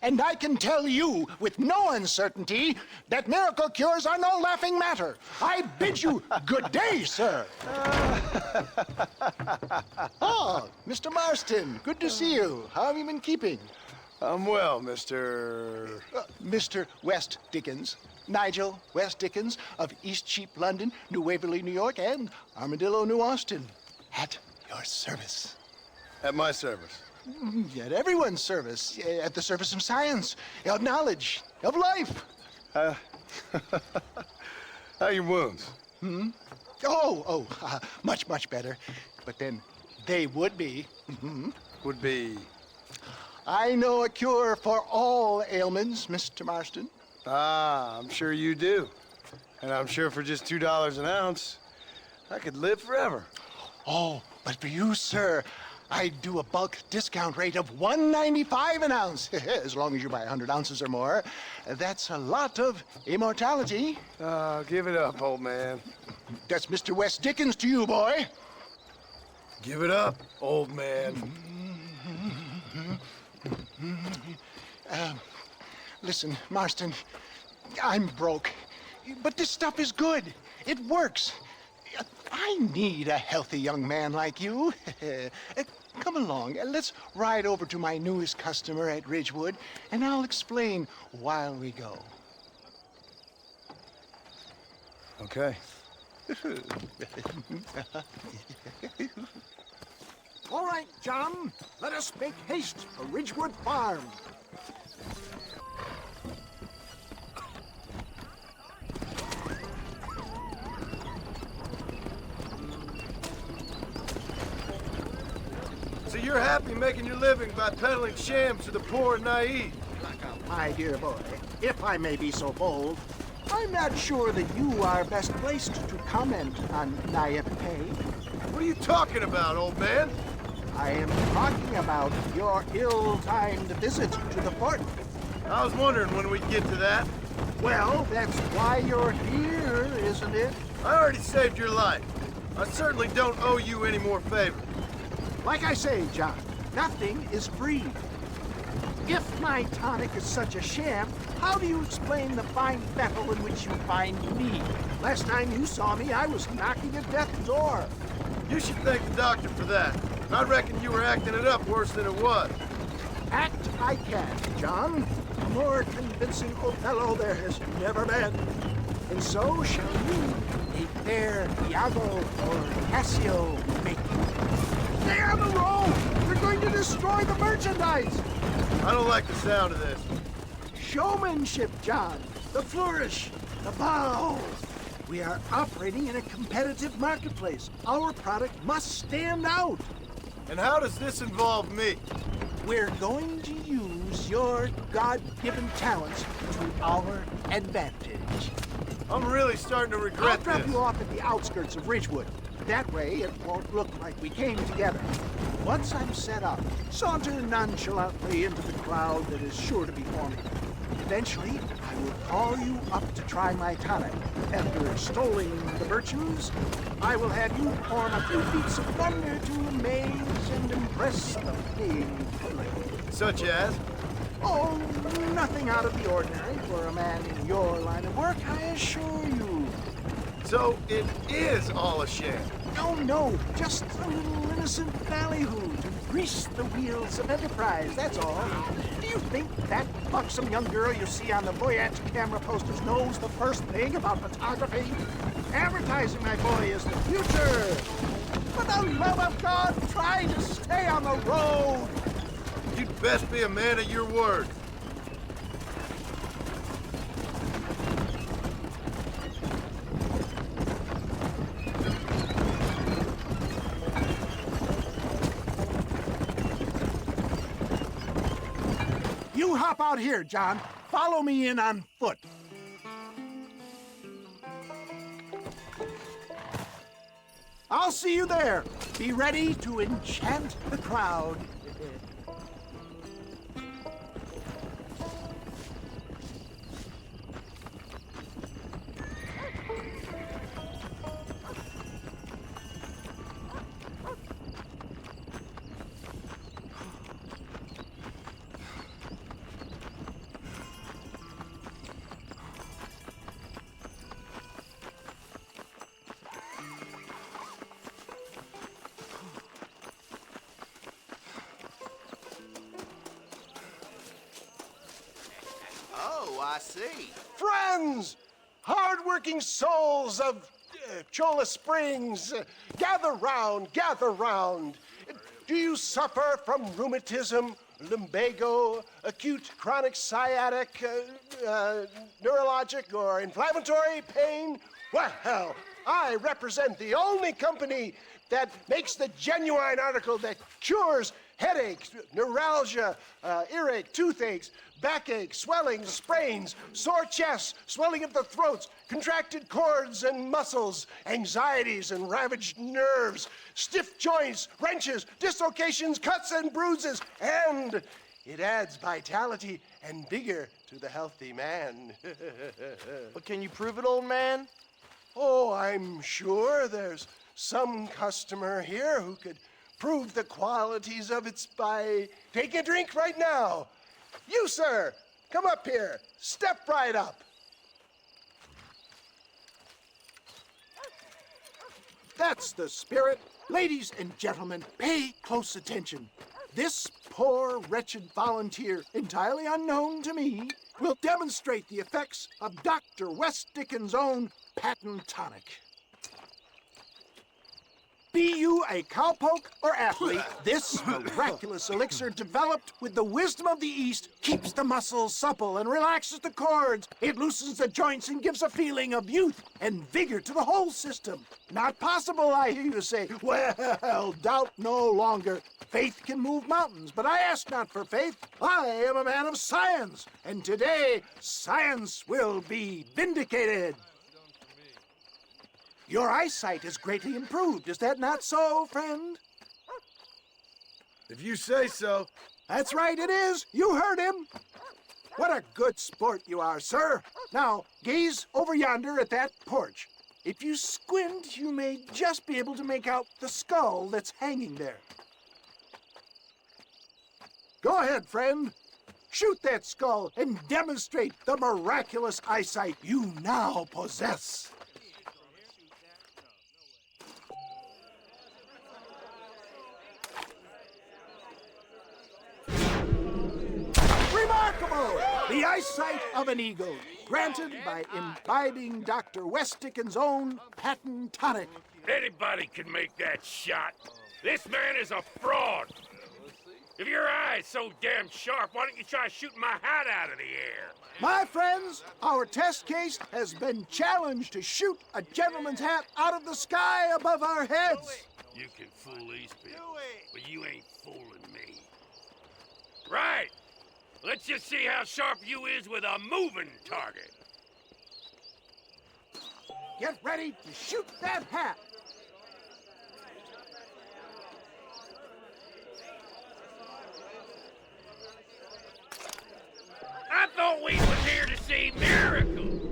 And I can tell you with no uncertainty that miracle cures are no laughing matter. I bid you good day, sir. Oh, Mr. Marston, good to see you. How have you been keeping? I'm well, Mr. Mr. West Dickens. Nigel West Dickens of East Cheap, London, New Waverly, New York, and Armadillo, New Austin. At your service. At my service. At everyone's service. At the service of science, of knowledge, of life. How are your wounds? Much, much better. But then they would be. Would be... I know a cure for all ailments, Mr. Marston. Ah, I'm sure you do. And I'm sure for just $2 an ounce, I could live forever. Oh, but for you, sir, I do a bulk discount rate of $1.95 an ounce. As long as you buy 100 ounces or more. That's a lot of immortality. Give it up, old man. That's Mr. West Dickens to you, boy. Give it up, old man. Listen, Marston, I'm broke, but this stuff is good. It works. I need a healthy young man like you. Come along, let's ride over to my newest customer at Ridgewood, and I'll explain while we go. Okay. All right, John, let us make haste for Ridgewood Farm. So you're happy making your living by peddling shams to the poor and naive? My dear boy, if I may be so bold, I'm not sure that you are best placed to comment on naivete. What are you talking about, old man? I am talking about your ill-timed visit to the fort. I was wondering when we'd get to that. Well, that's why you're here, isn't it? I already saved your life. I certainly don't owe you any more favors. Like I say, John, nothing is free. If my tonic is such a sham, how do you explain the fine battle in which you find me? Last time you saw me, I was knocking at death's door. You should thank the doctor for that. I reckon you were acting it up worse than it was. Act I can, John. A more convincing Othello there has never been. And so shall you, a fair Iago or Cassio make you. Stay on the road! They're going to destroy the merchandise! I don't like the sound of this. Showmanship, John. The flourish. The bow. We are operating in a competitive marketplace. Our product must stand out. And how does this involve me? We're going to use your God-given talents to our advantage. I'm really starting to I'll regret drop this. you off at the outskirts of Ridgewood. That way, it won't look like we came together. Once I'm set up, saunter nonchalantly into the crowd that is sure to be forming. Eventually, I will call you up to try my tonic. After extolling the virtues, I will have you perform a few feats of wonder to amaze and impress the paying public. Such as? Oh, nothing out of the ordinary for a man in your line of work, I assure you. So it is all a sham. No, just a little innocent ballyhoo to grease the wheels of enterprise, that's all. Do you think that buxom young girl you see on the Voyage camera posters knows the first thing about photography? Advertising, my boy, is the future. For the love of God, try to stay on the road. You'd best be a man of your word. You hop out here, John. Follow me in on foot. I'll see you there. Be ready to enchant the crowd. Oh, I see. Friends! Hard-working souls of Cholla Springs, gather round, gather round. Do you suffer from rheumatism, lumbago, acute chronic sciatic, neurologic, or inflammatory pain? Well, I represent the only company that makes the genuine article that cures headaches, neuralgia, earache, toothaches, backache, swelling, sprains, sore chests, swelling of the throats, contracted cords and muscles, anxieties and ravaged nerves, stiff joints, wrenches, dislocations, cuts and bruises, and it adds vitality and vigor to the healthy man. But can you prove it, old man? Oh, I'm sure there's some customer here who could prove the qualities of it by taking a drink right now. You, sir, come up here. Step right up. That's the spirit. Ladies and gentlemen, pay close attention. This poor, wretched volunteer, entirely unknown to me, will demonstrate the effects of Dr. West Dickens' own patent tonic. Be you a cowpoke or athlete, this miraculous elixir developed with the wisdom of the East keeps the muscles supple and relaxes the cords. It loosens the joints and gives a feeling of youth and vigor to the whole system. Not possible, I hear you say. Well, doubt no longer. Faith can move mountains, but I ask not for faith. I am a man of science, and today science will be vindicated. Your eyesight is greatly improved. Is that not so, friend? If you say so. That's right, it is. You heard him. What a good sport you are, sir. Now, gaze over yonder at that porch. If you squint, you may just be able to make out the skull that's hanging there. Go ahead, friend. Shoot that skull and demonstrate the miraculous eyesight you now possess. Remarkable! The eyesight of an eagle, granted by imbibing Dr. West Dickens' own patent tonic. Anybody can make that shot. This man is a fraud. If your eye's so damn sharp, why don't you try shooting my hat out of the air? My friends, our test case has been challenged to shoot a gentleman's hat out of the sky above our heads. You can fool these people, but you ain't fooling me. Right. Let's just see how sharp you is with a moving target. Get ready to shoot that hat. I thought we was here to see miracles.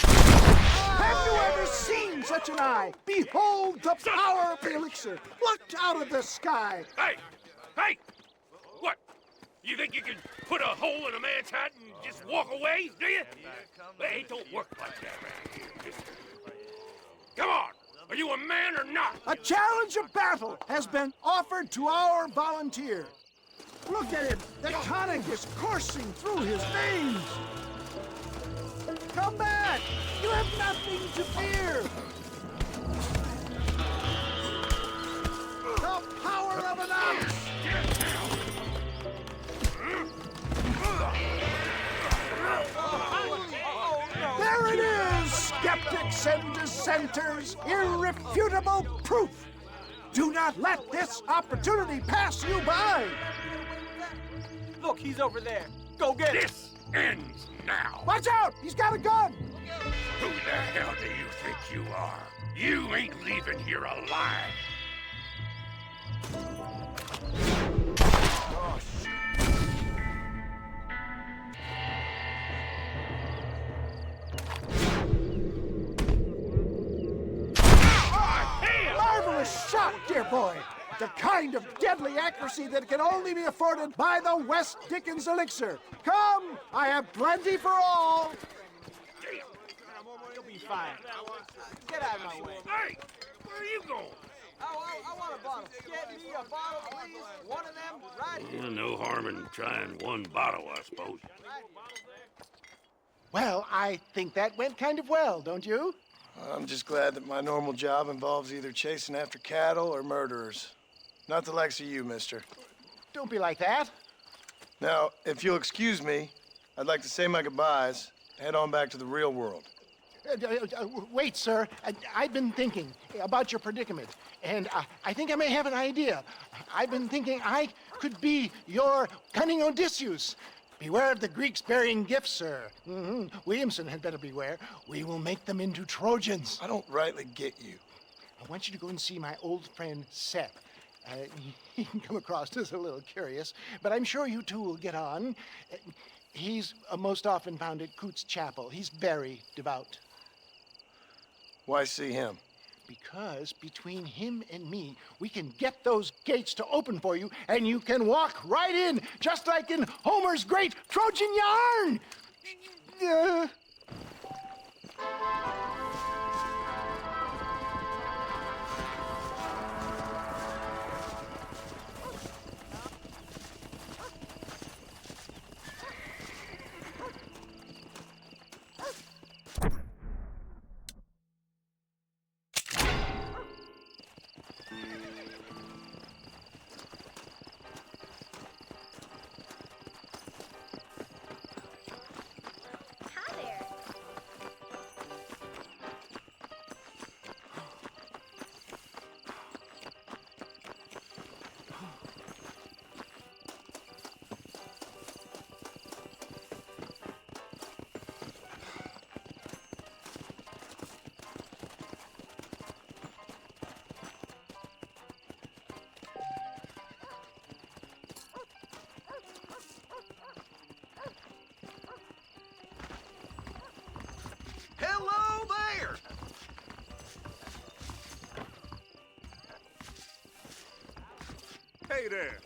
Have you ever seen such an eye? Behold the power of the elixir, plucked out of the sky. Hey! Hey! What? You think you can put a hole in a man's hat and just walk away, do you? Hey, it don't work like that around here, mister. Come on! Are you a man or not? A challenge of battle has been offered to our volunteer. Look at him. The tonic is coursing through his veins. Come back. You have nothing to fear. The power of an ox. There it is, skeptics and dissenters. Irrefutable proof. Do not let this opportunity pass you by. Look, he's over there. Go get him. This ends now. Watch out! He's got a gun! Who the hell do you think you are? You ain't leaving here alive. Marvelous shot, dear boy! The kind of deadly accuracy that can only be afforded by the West Dickens elixir. Come, I have plenty for all. You'll be fine. Get out of my way. Hey, where are you going? I want a bottle. Get me a bottle, please. One of them, right here. No harm in trying one bottle, I suppose. Well, I think that went kind of well, don't you? I'm just glad that my normal job involves either chasing after cattle or murderers. Not the likes of you, mister. Don't be like that. Now, if you'll excuse me, I'd like to say my goodbyes, head on back to the real world. Wait, sir. I've been thinking about your predicament, and I think I may have an idea. I've been thinking I could be your cunning Odysseus. Beware of the Greeks bearing gifts, sir. Williamson had better beware. We will make them into Trojans. I don't rightly get you. I want you to go and see my old friend Seth. He can come across as a little curious, but I'm sure you two will get on. He's most often found at Coots Chapel. He's very devout. Why see him? Because between him and me, we can get those gates to open for you, and you can walk right in, just like in Homer's great Trojan yarn! Hi there. Hello there! Hey there.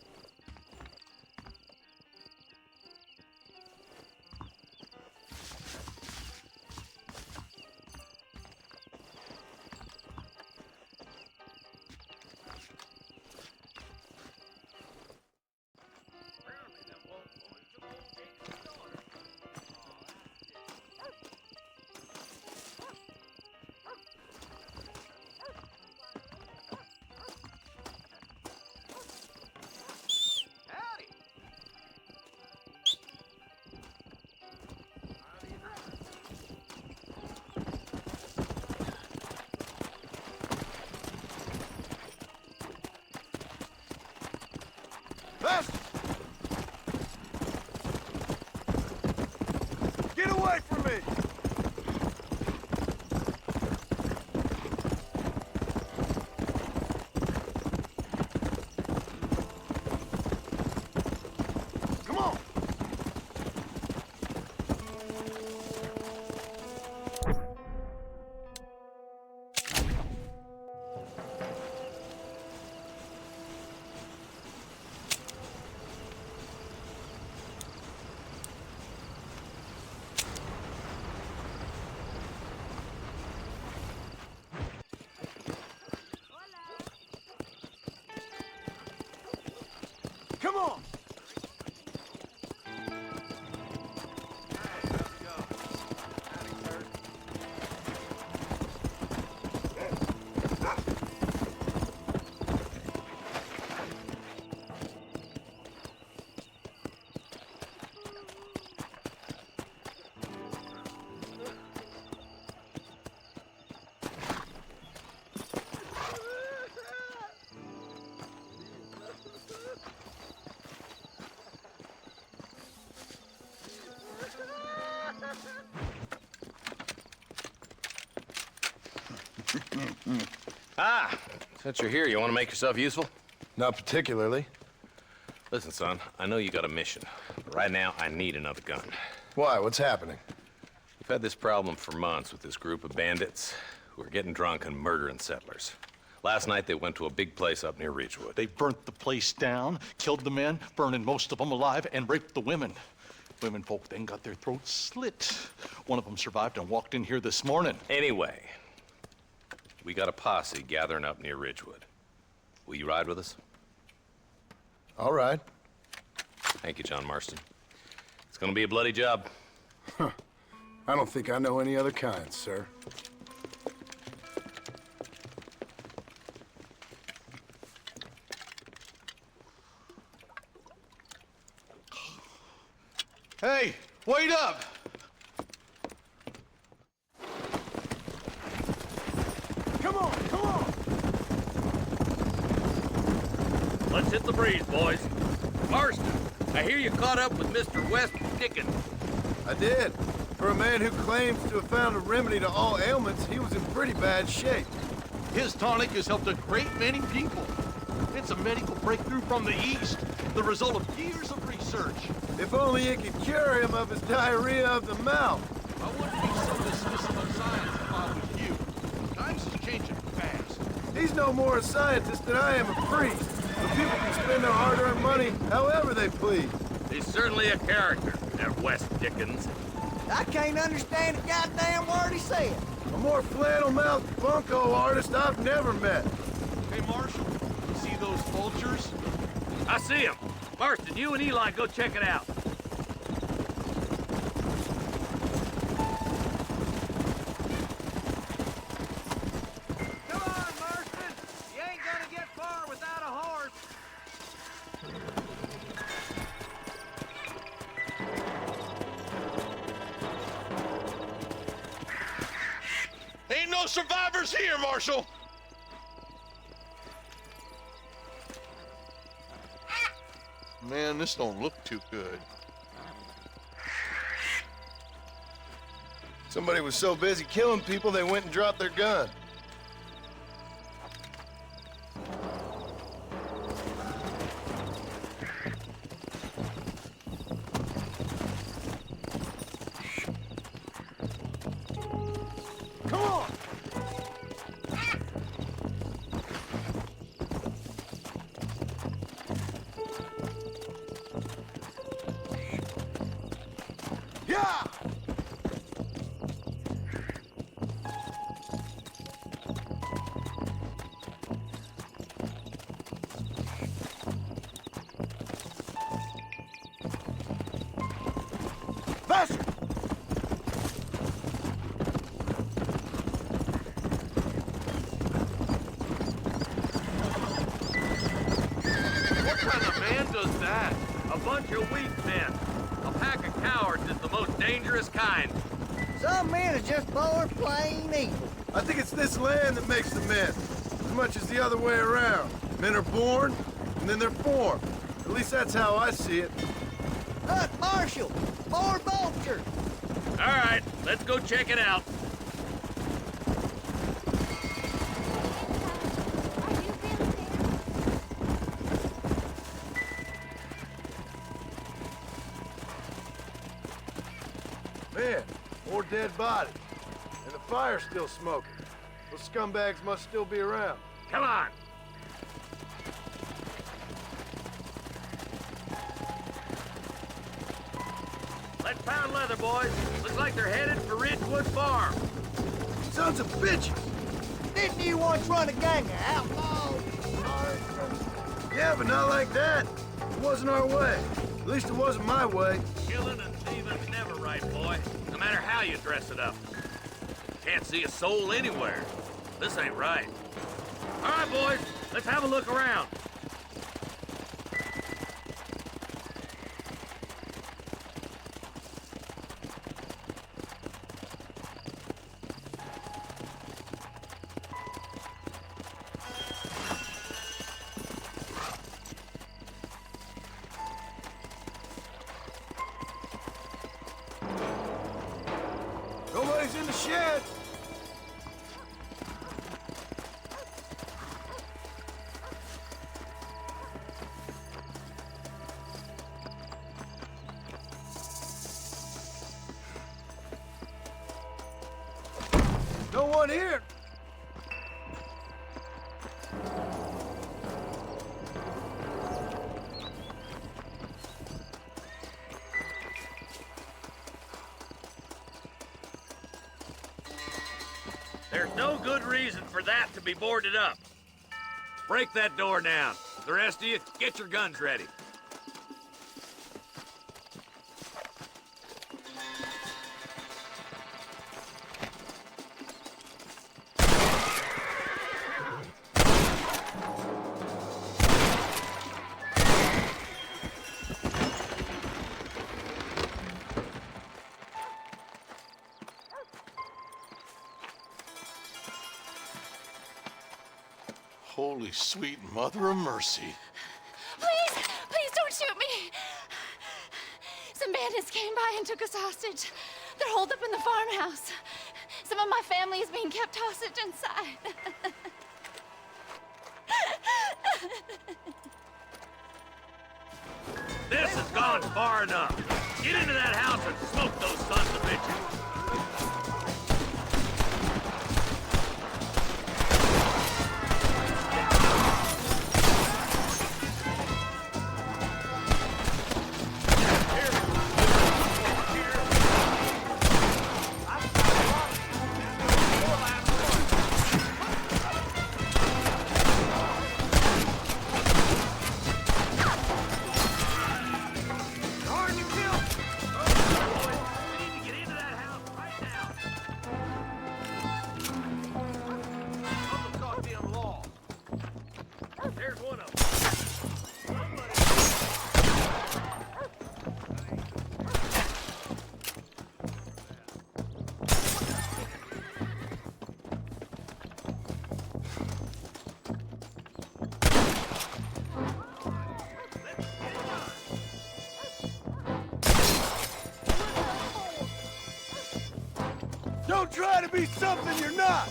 Howdy! Fast! Get away from me! Come on! Come on! Since you're here, you want to make yourself useful? Not particularly. Listen, son, I know you got a mission. But right now, I need another gun. Why? What's happening? We've had this problem for months with this group of bandits who are getting drunk and murdering settlers. Last night, they went to a big place up near Ridgewood. They burnt the place down, killed the men, burning most of them alive, and raped the women. Women folk then got their throats slit. One of them survived and walked in here this morning. Anyway, we got a posse gathering up near Ridgewood. Will you ride with us? All right. Thank you, John Marston. It's gonna be a bloody job. I don't think I know any other kind, sir. Hey, wait up! Come on, come on! Let's hit the breeze, boys. Marston, I hear you caught up with Mr. West Dickens. I did. For a man who claims to have found a remedy to all ailments, he was in pretty bad shape. His tonic has helped a great many people. It's a medical breakthrough from the East, the result of years of research. If only it could cure him of his diarrhea of the mouth. I wouldn't be so dismissive of science if I was you. Times is changing fast. He's no more a scientist than I am a priest. So people can spend their hard-earned money however they please. He's certainly a character, that West Dickens. I can't understand a goddamn word he said. A more flannel-mouthed bunco artist I've never met. Hey, Marshal, you see those vultures? I see him. Marston, you and Eli go check it out. Come on, Marston. You ain't gonna get far without a horse. Ain't no survivors here, Marshal! Man, this don't look too good. Somebody was so busy killing people, they went and dropped their gun. Come on! Yeah! Faster! What kind of man does that? A bunch of weak men. A pack of cowards is the most dangerous kind. Some men are just born plain evil. I think it's this land that makes the men, as much as the other way around. Men are born, and then they're formed. At least that's how I see it. Look, Marshal, more vultures. All right, let's go check it out. Are you really there? Man, more dead bodies. And the fire's still smoking. Those scumbags must still be around. Come on. Let's pound leather, boys. Looks like they're headed for Ridgewood Farm. Sons of bitches! Didn't you once run a gang of outlaws? Yeah, but not like that. It wasn't our way. At least it wasn't my way. Killing and thieving's never right, boy. No matter how you dress it up. Can't see a soul anywhere. This ain't right. All right, boys. Let's have a look around. Nobody's in the shed. No one here. There's no good reason for that to be boarded up. Break that door down. The rest of you, get your guns ready. Holy sweet mother of mercy. Please, please don't shoot me. Some bandits came by and took us hostage. They're holed up in the farmhouse. Some of my family is being kept hostage inside. This has gone far enough. Get into that house and smoke those sons of bitches. There's one of them. Don't try to be something you're not!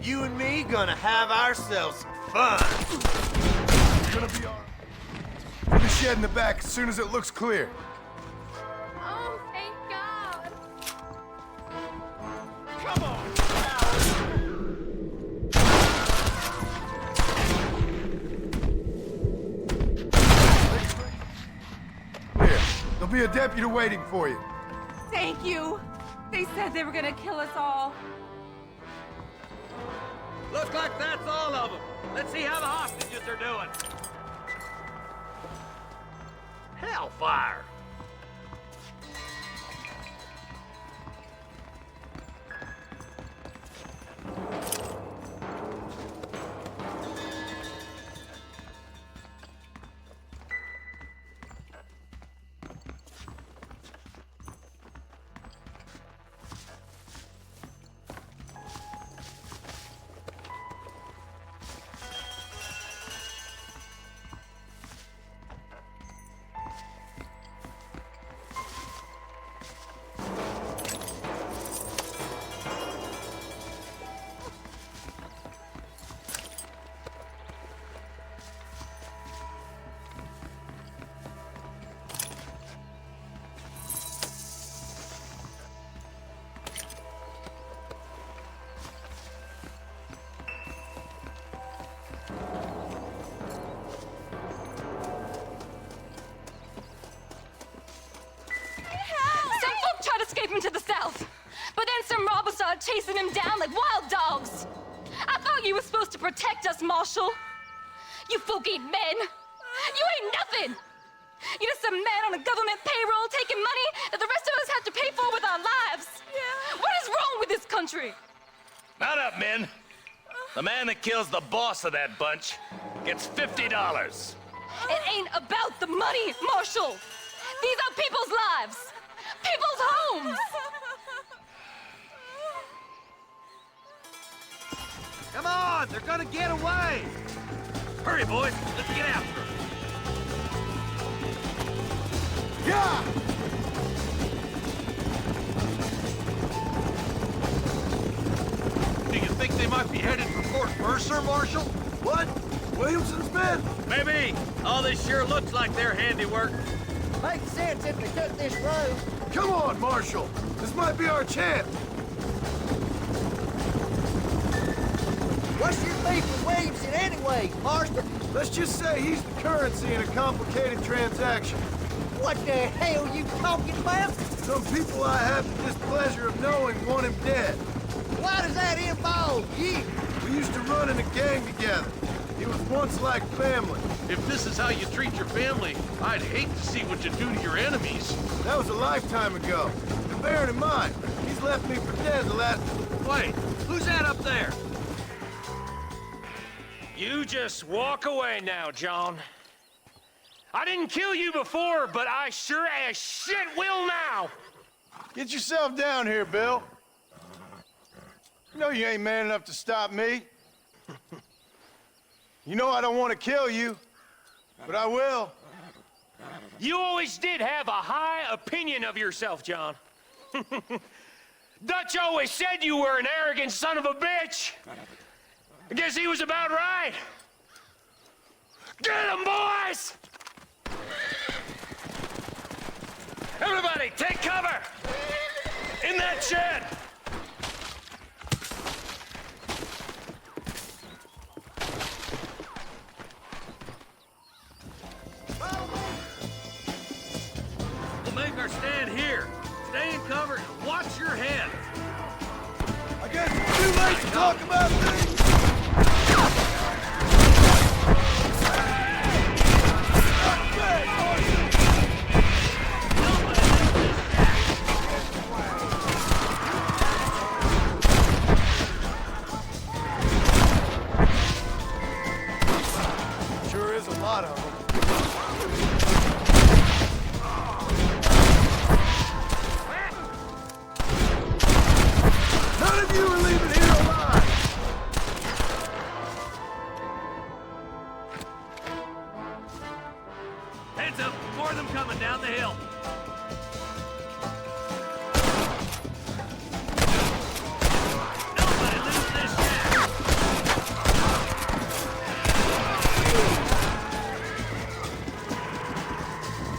You and me gonna have ourselves some fun. It's gonna be all right. Get the shed in the back as soon as it looks clear. Oh, thank God. Come on, Here, there'll be a deputy waiting for you. Thank you. They said they were gonna kill us all. Looks like that's all of them. Let's see how the hostages are doing. Hellfire! Some folk tried escaping to the south, but then some robbers started chasing him down like wild dogs. I thought you were supposed to protect us, Marshal. You folk ain't men. You ain't nothing. You're just some man on a government payroll taking money that the rest of us have to pay for with our lives. Yeah. What is wrong with this country? Mount up, men. The man that kills the boss of that bunch gets $50. It ain't about the money, Marshal. These are people's lives, people's homes. Come on, they're gonna get away. Hurry, boys. Let's get after them. Yeah! Do you think they might be headed for Fort Mercer, Marshal? What? Williamson's men? Maybe. All this sure looks like their handiwork. Makes sense if they took this road. Come on, Marshal. This might be our chance. What's your beef with Williamson anyway, Marston? Let's just say he's the currency in a complicated transaction. What the hell you talking about? Some people I have the displeasure of knowing want him dead. Why does that involve you? We used to run in a gang together. He was once like family. If this is how you treat your family, I'd hate to see what you do to your enemies. That was a lifetime ago. And bearing in mind, he's left me for dead the last... Wait, who's that up there? You just walk away now, John. I didn't kill you before, but I sure as shit will now. Get yourself down here, Bill. You know you ain't man enough to stop me. You know I don't want to kill you, but I will. You always did have a high opinion of yourself, John. Dutch always said you were an arrogant son of a bitch. I guess he was about right. Get him, boys! Everybody, take cover! In that shed! We'll make our stand here. Stay in cover and watch your head. I guess it's too late to talk about things. Sure is a lot of them. None of you are leaving here alive! Heads up, more of them coming down the hill. Nobody lose this shack.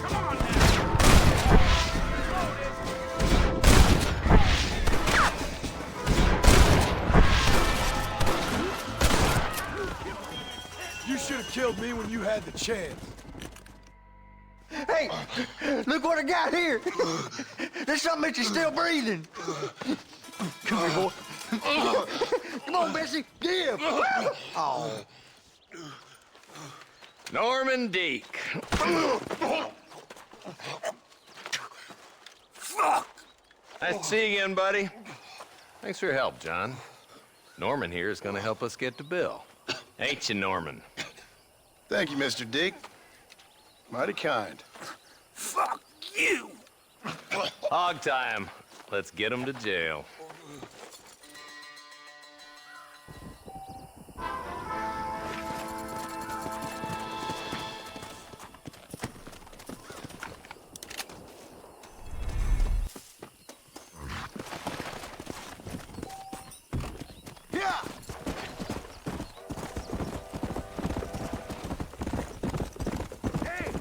Come on now. You should have killed me when you had the chance. Hey, look what I got here. There's something that you're still breathing. Come here, boy. Come on, Bessie, give. Oh. Norman Deek. Nice to see you again, buddy. Thanks for your help, John. Norman here is gonna help us get to Bill. Ain't you, Norman? Thank you, Mr. Dick. Mighty kind. Fuck you! Hog time. Let's get him to jail. Yeah! Hey,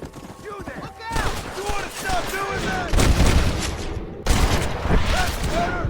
you there! Look out! You want to stop doing that? That's better!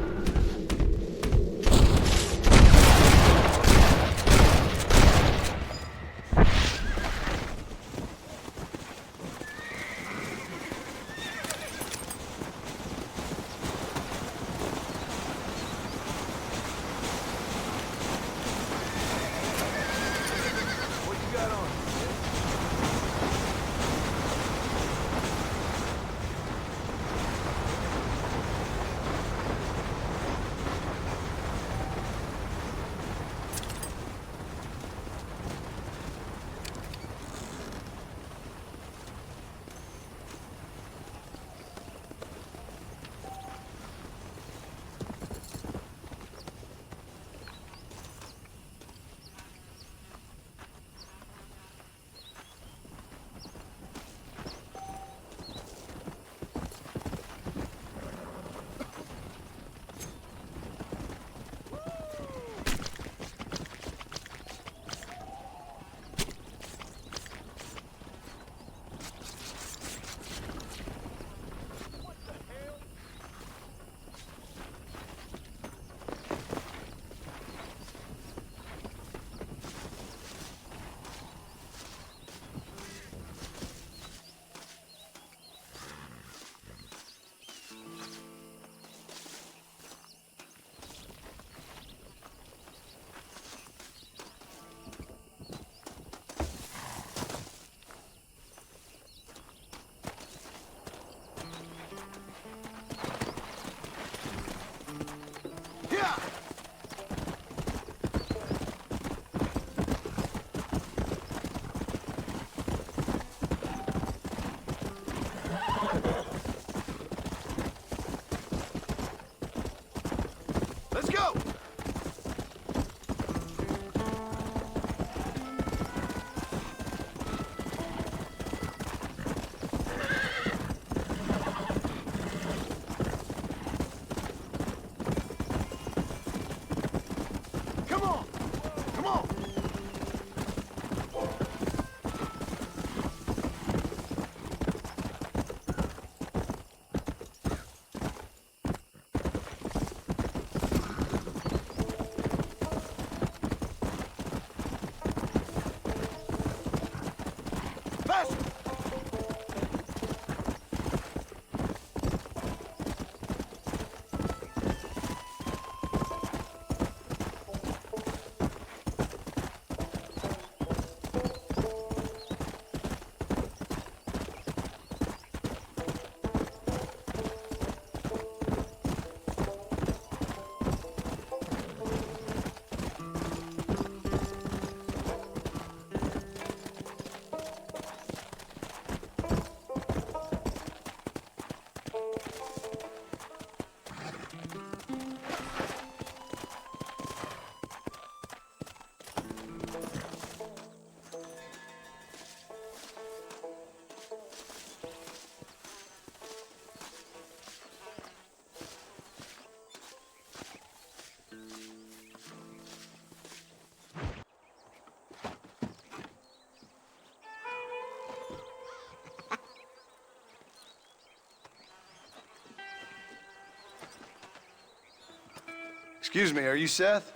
Excuse me, are you Seth?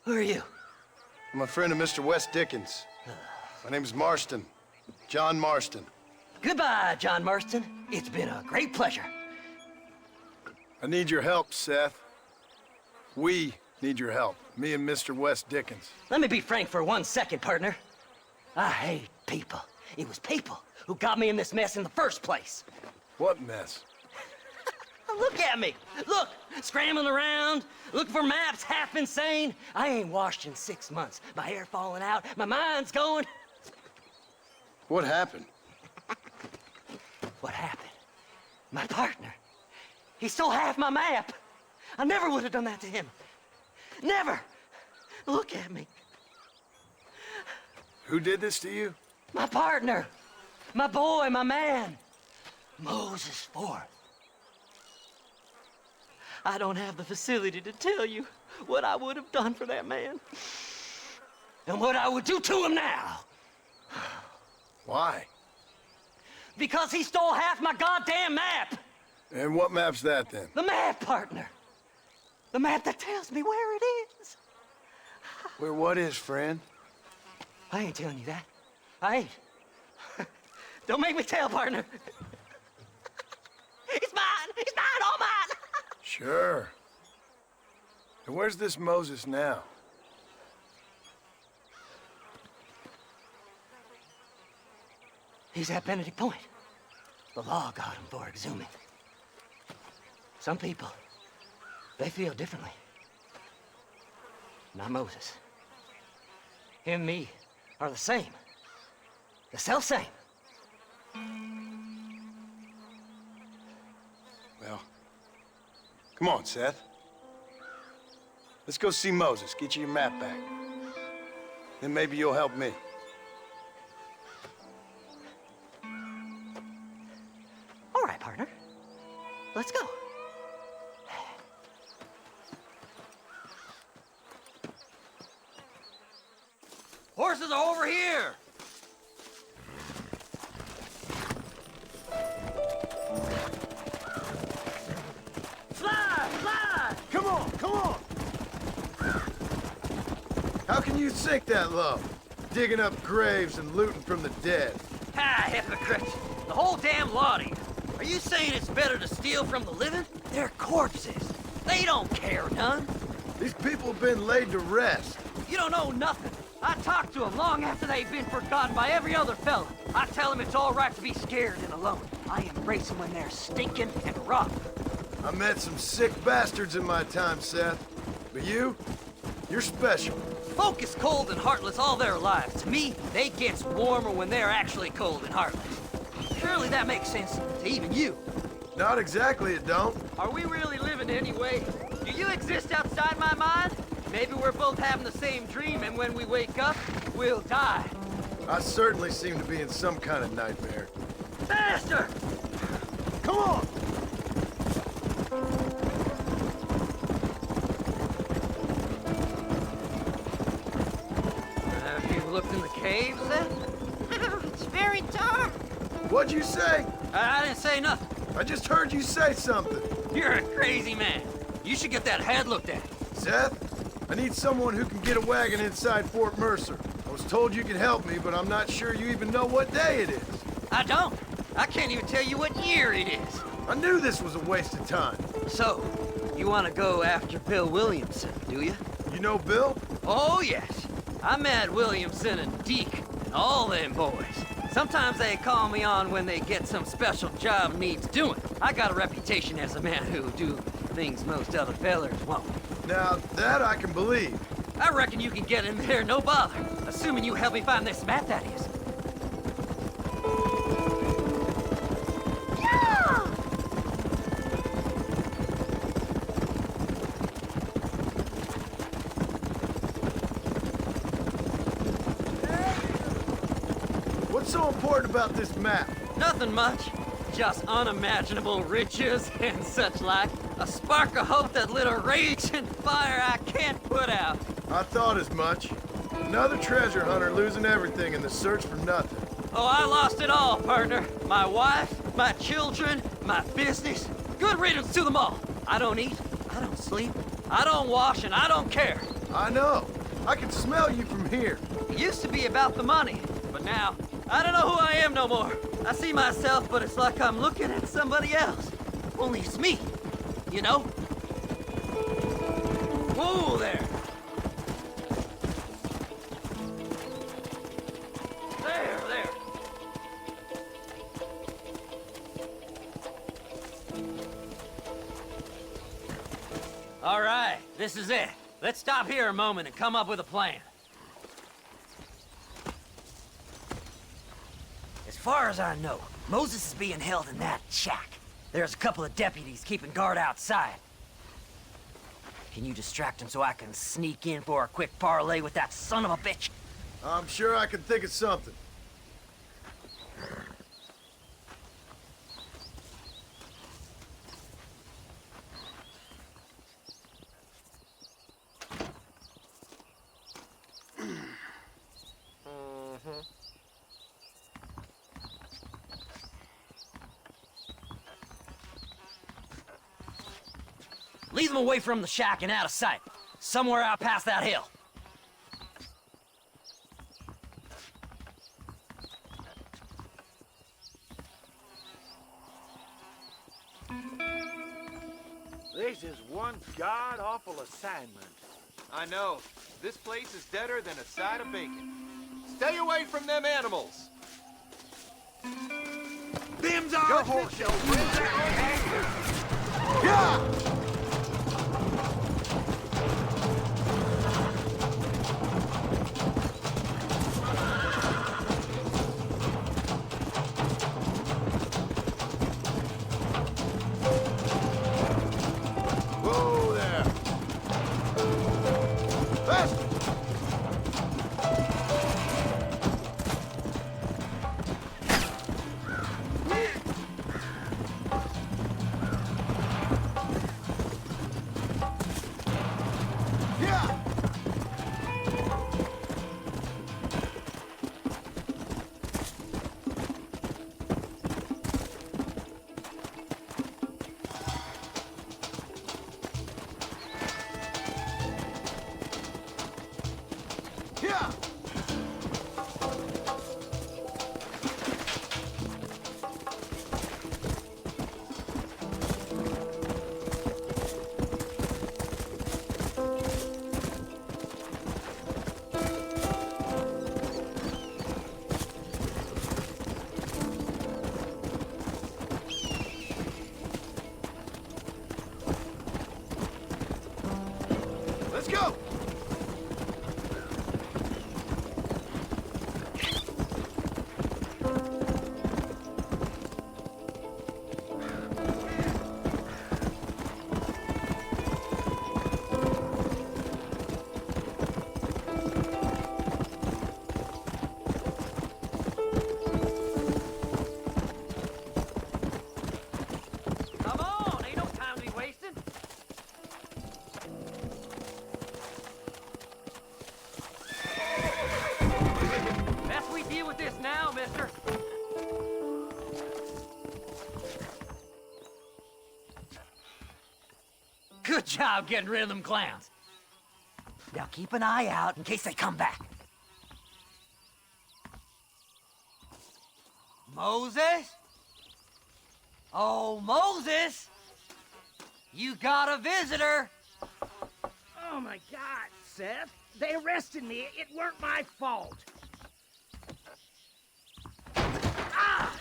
Who are you? I'm a friend of Mr. West Dickens. My name is Marston. John Marston. Goodbye, John Marston. It's been a great pleasure. I need your help, Seth. We need your help. Me and Mr. West Dickens. Let me be frank for 1 second, partner. I hate people. It was people who got me in this mess in the first place. What mess? Look at me. Look, scrambling around, looking for maps, half insane. I ain't washed in 6 months. My hair falling out, my mind's going. What happened? What happened? My partner. He stole half my map. I never would have done that to him. Never. Look at me. Who did this to you? My partner. My boy, my man. Moses Ford. I don't have the facility to tell you what I would have done for that man. And what I would do to him now. Why? Because he stole half my goddamn map. And what map's that, then? The map, partner. The map that tells me where it is. Where what is, friend? I ain't telling you that. I ain't. Don't make me tell, partner. It's mine! It's mine, all mine! Sure. And where's this Moses now? He's at Benedict Point. The law got him for exhuming. Some people, they feel differently. Not Moses. Him and me are the same. The self-same. Well, come on, Seth. Let's go see Moses, get you your map back. Then maybe you'll help me. All right, partner. Let's go. Horses are over here! Fly! Fly! Come on, come on! How can you sink that low? Digging up graves and looting from the dead. Ah, hypocrite! The whole damn lot of you. Are you saying it's better to steal from the living? They're corpses. They don't care none. These people have been laid to rest. You don't know nothing. I talked to them long after they'd been forgotten by every other fella. I tell them it's all right to be scared and alone. I embrace them when they're stinking and rotten. I met some sick bastards in my time, Seth. But you're special. Folk is cold and heartless all their lives. To me, they gets warmer when they're actually cold and heartless. Surely that makes sense to even you. Not exactly, it don't. Are we really living anyway? Do you exist outside my mind? Maybe we're both having the same dream, and when we wake up, we'll die. I certainly seem to be in some kind of nightmare. Faster! Come on! Have you looked in the caves, then? It's very dark. What'd you say? I didn't say nothing. I just heard you say something. You're a crazy man. You should get that head looked at. Seth, I need someone who can get a wagon inside Fort Mercer. I was told you could help me, but I'm not sure you even know what day it is. I don't. I can't even tell you what year it is. I knew this was a waste of time. So, you want to go after Bill Williamson, do you? You know Bill? Oh, yes. I met Williamson and Deke and all them boys. Sometimes they call me on when they get some special job needs doing. I got a reputation as a man who do things most other fellers won't. Now, that I can believe. I reckon you can get in there no bother. Assuming you help me find this map, that is. What's so important about this map? Nothing much. Just unimaginable riches and such like. A spark of hope that lit a raging fire I can't put out. I thought as much. Another treasure hunter losing everything in the search for nothing. Oh, I lost it all, partner. My wife, my children, my business. Good riddance to them all. I don't eat, I don't sleep, I don't wash and I don't care. I know. I can smell you from here. It used to be about the money, but now, I don't know who I am no more. I see myself, but it's like I'm looking at somebody else. Only it's me, you know? Whoa there! There. All right, this is it. Let's stop here a moment and come up with a plan. As far as I know, Moses is being held in that shack. There's a couple of deputies keeping guard outside. Can you distract him so I can sneak in for a quick parlay with that son of a bitch? I'm sure I can think of something. Lead them away from the shack and out of sight. Somewhere out past that hill. This is one god-awful assignment. I know. This place is deader than a side of bacon. Stay away from them animals. Them's Your our horse shall bring that Yeah! Whoa there. Fast! Yeah! Yeah! Let's go! Come on, ain't no time to be wasting. Best we deal with this now, mister. Good job getting rid of them clowns. Now keep an eye out in case they come back. Moses? Oh, Moses! You got a visitor! Oh my God, Seth. They arrested me. It weren't my fault. Ah!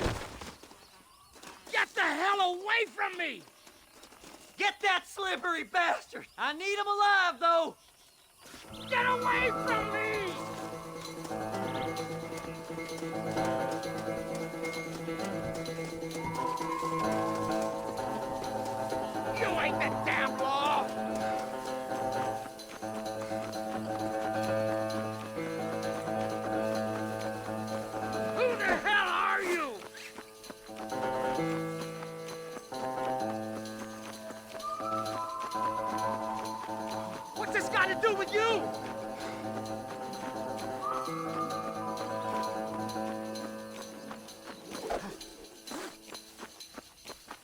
Get the hell away from me! Get that slippery bastard! I need him alive, though! Get away from me! You ain't the damn law! Who the hell are you? What's this got to do with you?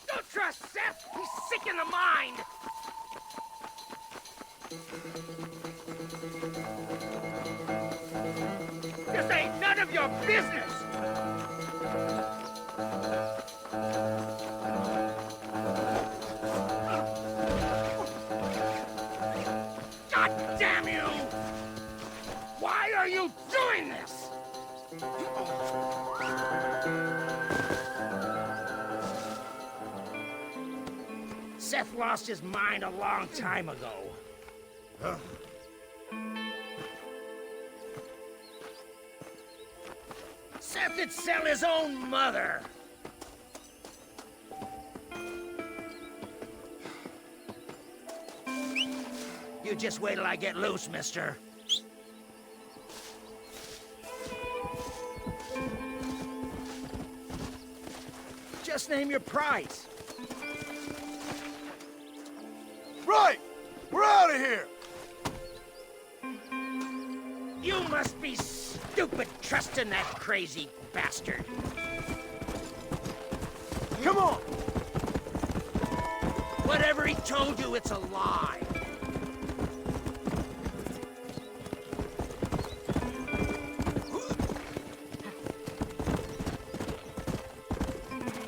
Don't trust Seth. He's sick in the mind. This ain't none of your business! God damn you! Why are you doing this? Seth lost his mind a long time ago. Huh? Seth would sell his own mother. You just wait till I get loose, mister. Just name your price. Right! We're out of here! You must be stupid trusting that crazy bastard. Come on! Whatever he told you, it's a lie.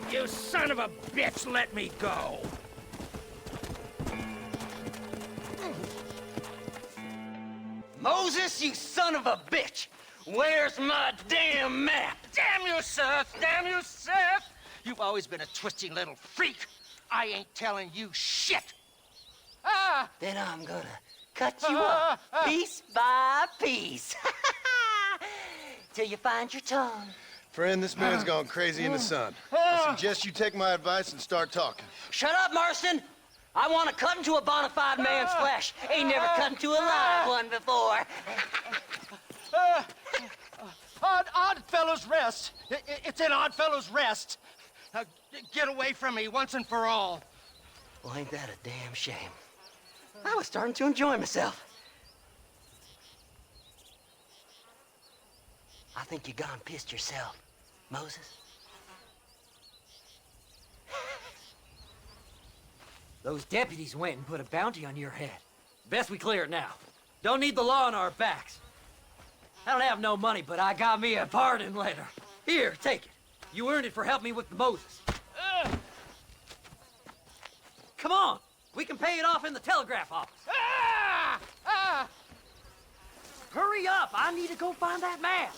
You son of a bitch, let me go! Moses, you son of a bitch! Where's my damn map? Damn you, Seth! Damn you, Seth! You've always been a twisty little freak. I ain't telling you shit. Ah! Then I'm gonna cut you up piece by piece. Till you find your tongue. Friend, this man's gone crazy in the sun. I suggest you take my advice and start talking. Shut up, Marston! I want to cut into a bona fide man's flesh. Ain't never cut into a live one before. Oddfellows Rest. It's in Oddfellows Rest. Now, get away from me once and for all. Well, ain't that a damn shame? I was starting to enjoy myself. I think you gone pissed yourself, Moses. Those deputies went and put a bounty on your head. Best we clear it now. Don't need the law on our backs. I don't have no money, but I got me a pardon letter. Here, take it. You earned it for helping me with the Moses. Come on. We can pay it off in the telegraph office. Hurry up. I need to go find that map.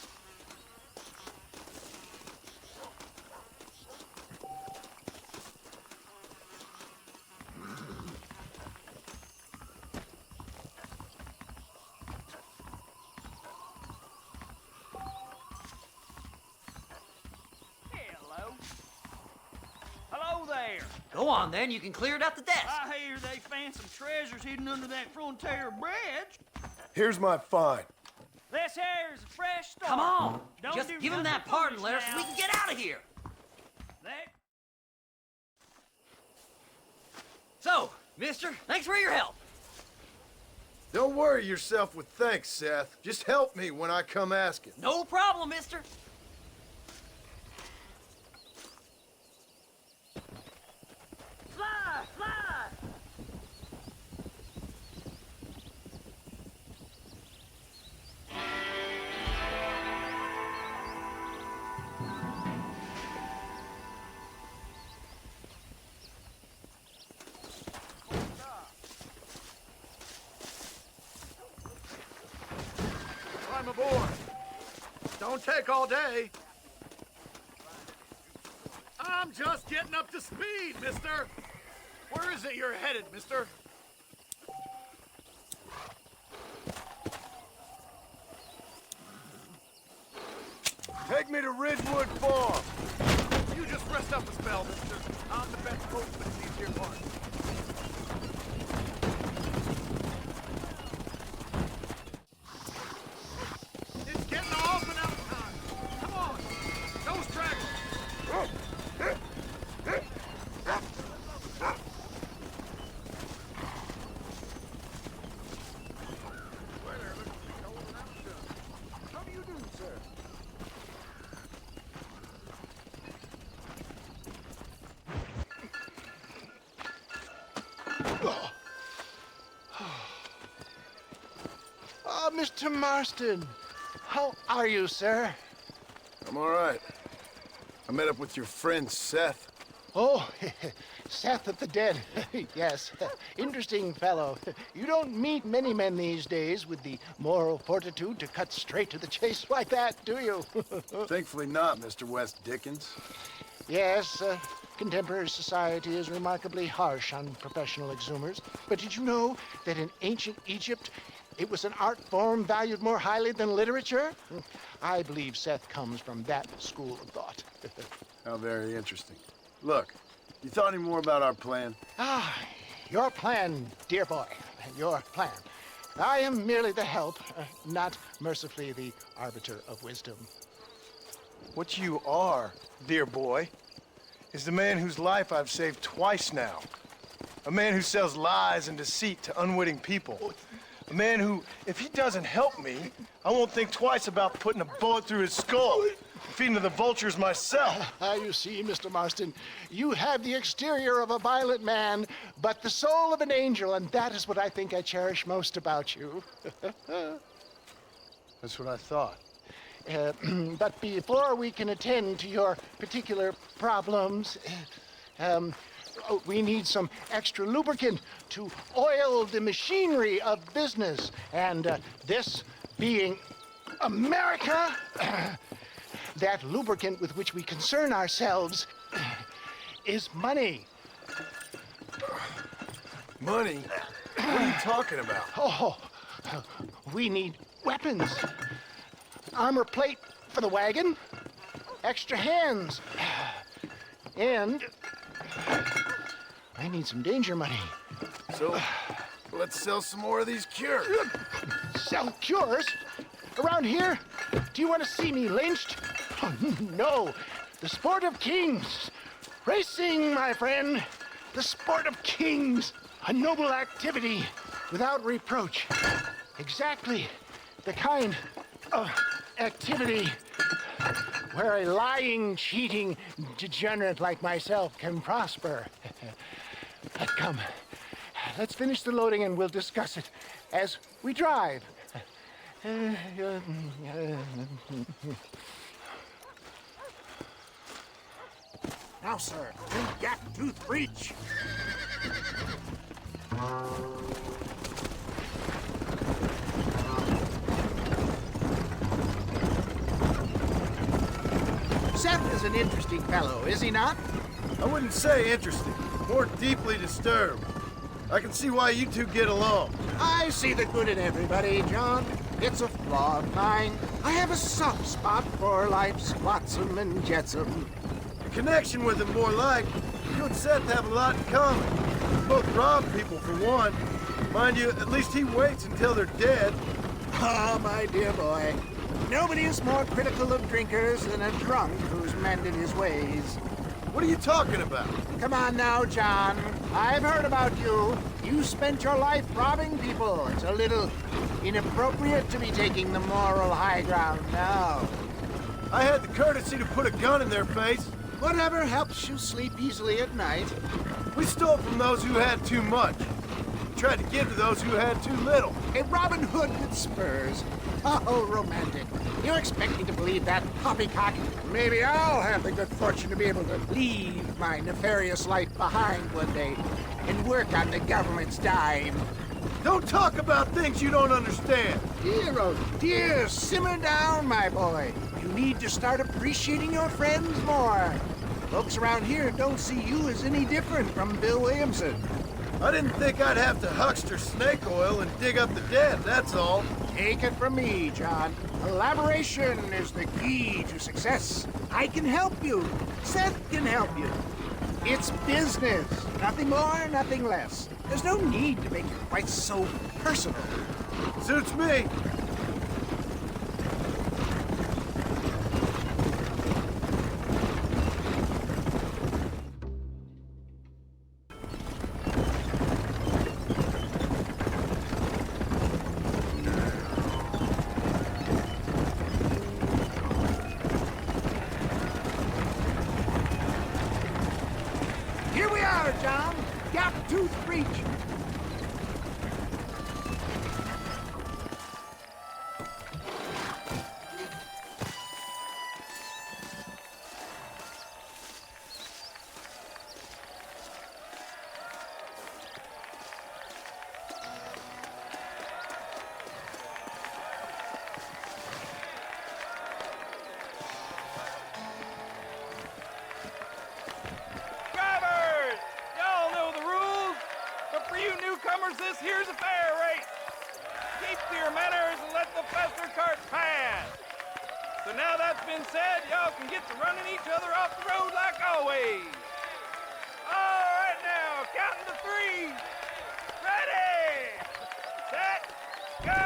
Hello there. Go on, then. You can clear it out the desk. I hear they found some treasures hidden under that Frontier Bridge. Here's my fine. This here is a fresh start. Come on. Don't Just do give him nothing that pardon foolish letter so now. we can get out of here. That- So, mister, thanks for your help. Don't worry yourself with thanks, Seth. Just help me when I come asking. No problem, mister. Fly, fly. Climb aboard. Don't take all day. I'm just getting up to speed, mister. Where is it you're headed, mister? Take me to Ridgewood Farm. You just rest up a spell, mister. I'm the best postman in these here parts. It's getting awful out of time. Come on. No stragglers. How do you do, sir? Ah, Mr. Marston. How are you, sir? I'm all right. I met up with your friend, Seth. Oh, Seth of the Dead. Yes, interesting fellow. You don't meet many men these days with the moral fortitude to cut straight to the chase like that, do you? Thankfully not, Mr. West Dickens. Yes, contemporary society is remarkably harsh on professional exhumers. But did you know that in ancient Egypt, it was an art form valued more highly than literature? I believe Seth comes from that school of thought. How very interesting. Look, you thought any more about our plan? Ah, your plan, dear boy, your plan. I am merely the help, not mercifully the arbiter of wisdom. What you are, dear boy, is the man whose life I've saved twice now. A man who sells lies and deceit to unwitting people. A man who, if he doesn't help me, I won't think twice about putting a bullet through his skull, feeding to the vultures myself. You see, Mr. Marston, you have the exterior of a violent man, but the soul of an angel, and that is what I think I cherish most about you. That's what I thought. But before we can attend to your particular problems, we need some extra lubricant to oil the machinery of business. And this being America, that lubricant with which we concern ourselves is money. Money? What are you talking about? Oh, we need weapons. Armor plate for the wagon, extra hands, and I need some danger money. So, let's sell some more of these cures. Sell cures? Around here? Do you want to see me lynched? Oh, no. The sport of kings. Racing, my friend. The sport of kings. A noble activity without reproach. Exactly the kind of activity where a lying, cheating degenerate like myself can prosper. Come, let's finish the loading and we'll discuss it as we drive. Now, sir, to Gap Tooth Breach. Seth is an interesting fellow, is he not? I wouldn't say interesting, more deeply disturbed. I can see why you two get along. I see the good in everybody, John. It's a flaw of mine. I have a soft spot for life's flotsam and jetsam. A connection with him more like. You and Seth have a lot in common. You both rob people for one. Mind you, at least he waits until they're dead. Ah, my dear boy. Nobody is more critical of drinkers than a drunk who's mended his ways. What are you talking about? Come on now, John. I've heard about you. You spent your life robbing people. It's a little inappropriate to be taking the moral high ground now. I had the courtesy to put a gun in their face. Whatever helps you sleep easily at night. We stole from those who had too much. We tried to give to those who had too little. A Robin Hood with spurs. Oh, romantic. You expect me to believe that poppycock? Maybe I'll have the good fortune to be able to leave my nefarious life behind one day and work on the government's dime. Don't talk about things you don't understand. Dear, oh dear, simmer down, my boy. You need to start appreciating your friends more. Folks around here don't see you as any different from Bill Williamson. I didn't think I'd have to huckster snake oil and dig up the dead, that's all. Take it from me, John. Collaboration is the key to success. I can help you. Seth can help you. It's business. Nothing more, nothing less. There's no need to make it quite so personal. Suits me. Here we are, John. Gap Tooth Breach. you newcomers, this here's a fair race. Keep to your manners and let the faster cart pass. So now that's been said, y'all can get to running each other off the road like always. All right now, counting to 3. Ready, set, go!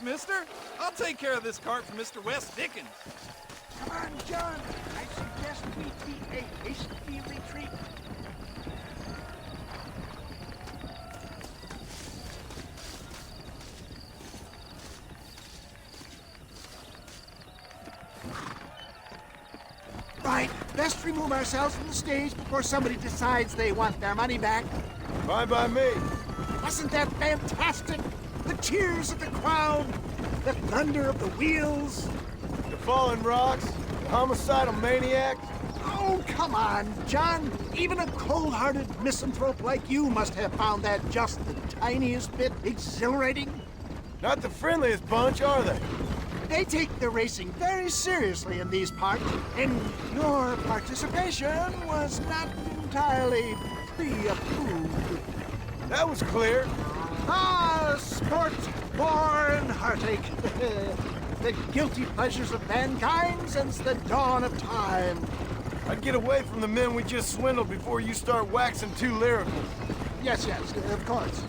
Mister. I'll take care of this cart for Mr. West Dickens. Come on, John. I suggest we beat a hasty retreat. Right, best remove ourselves from the stage before somebody decides they want their money back. Fine by me. Wasn't that fantastic? The cheers of the crowd, the thunder of the wheels. The falling rocks, the homicidal maniacs. Oh, come on, John. Even a cold-hearted misanthrope like you must have found that just the tiniest bit exhilarating. Not the friendliest bunch, are they? They take the racing very seriously in these parts, and your participation was not entirely pre-approved. That was clear. Ah, sport, war, and heartache. The guilty pleasures of mankind since the dawn of time. I'd get away from the men we just swindled before you start waxing too lyrical. Yes, of course.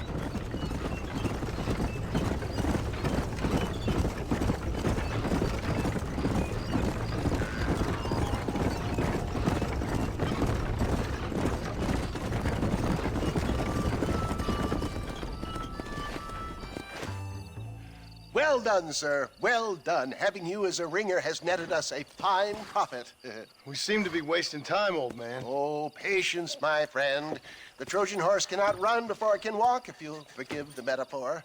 Well done, sir. Well done. Having you as a ringer has netted us a fine profit. We seem to be wasting time, old man. Oh, patience, my friend. The Trojan horse cannot run before it can walk, if you'll forgive the metaphor.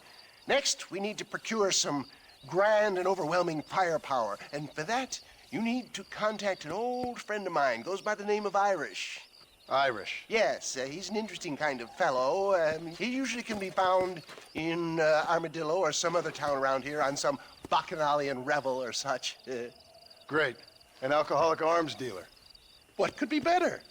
Next, we need to procure some grand and overwhelming firepower. And for that, you need to contact an old friend of mine. Goes by the name of Irish. Irish. Yes, he's an interesting kind of fellow. He usually can be found in Armadillo or some other town around here on some bacchanalian revel or such. Great. An alcoholic arms dealer. What could be better?